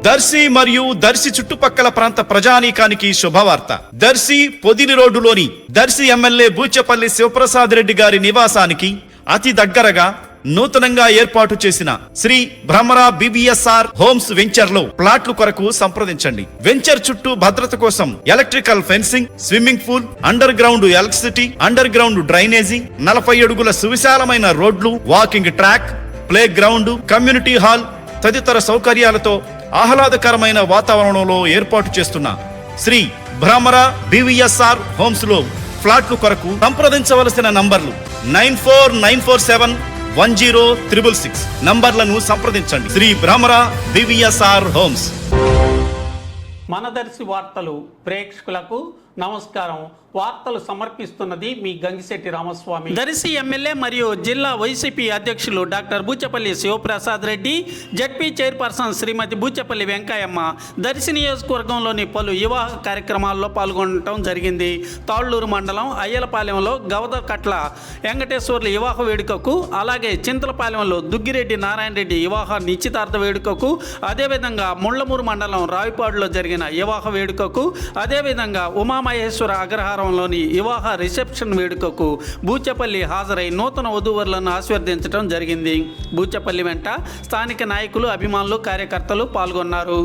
దర్శి మరియు దర్శి చుట్టుపక్కల ప్రాంత ప్రజానీకానికి శుభవార్త. దర్శి పొదిలి రోడ్డులోని దర్శి ఎమ్మెల్యే బూచపల్లి శివప్రసాద్ రెడ్డి గారి నివాసానికి అతి దగ్గరగా నూతనంగా ఏర్పాటు చేసిన Shri Bhramara BBSR homes venture లో ప్లాట్లు కొరకు సంప్రదించండి. వెంచర్ చుట్టూ భద్రత కోసం electrical fencing, swimming pool, under ground electricity, under ground drainage, 40 అడుగుల సువిశాలమైన రోడ్లు, walking track, play ground, community hall తదితర సౌకర్యాలతో ఆహ్లాదకరమైన వాతావరణంలో ఏర్పాటు చేస్తున్న శ్రీ భ్రమరా BBSR హోమ్స్ లో ఫ్లాట్లు కొరకు సంప్రదించవలసిన నంబర్లు 9494710666 నంబర్లను సంప్రదించండి. Shri Bhramara BBSR homes. మన దర్శి వార్తలు ప్రేక్షకులకు నమస్కారం. వార్తలు సమర్పిస్తున్నది మీ గంగిశెట్టి రామస్వామి. దర్శి ఎమ్మెల్యే మరియు జిల్లా వైసీపీ అధ్యక్షులు doctor Buchepalli Sivaprasad Reddy, ZP chairperson Srimati Buchepalli Venkayamma Darsi నియోజకవర్గంలోని పలు వివాహ కార్యక్రమాల్లో పాల్గొనడం జరిగింది. తాళ్లూరు మండలం అయ్యలపాలెంలో గవదకట్ల వెంకటేశ్వర్ల వివాహ వేడుకకు, అలాగే చింతలపాలెంలో దుగ్గిరెడ్డి నారాయణ రెడ్డి వివాహ నిశ్చితార్థ వేడుకకు, అదేవిధంగా ముళ్లమూరు మండలం రావిపాడులో జరిగిన వివాహ వేడుకకు, అదేవిధంగా ఉమామహేశ్వర అగ్రహారంలోని వివాహ రిసెప్షన్ వేడుకకు బూచపల్లి హాజరై నూతన వధూవరులను ఆశీర్వదించడం జరిగింది. బూచపల్లి వెంట స్థానిక నాయకులు, అభిమానులు, కార్యకర్తలు పాల్గొన్నారు.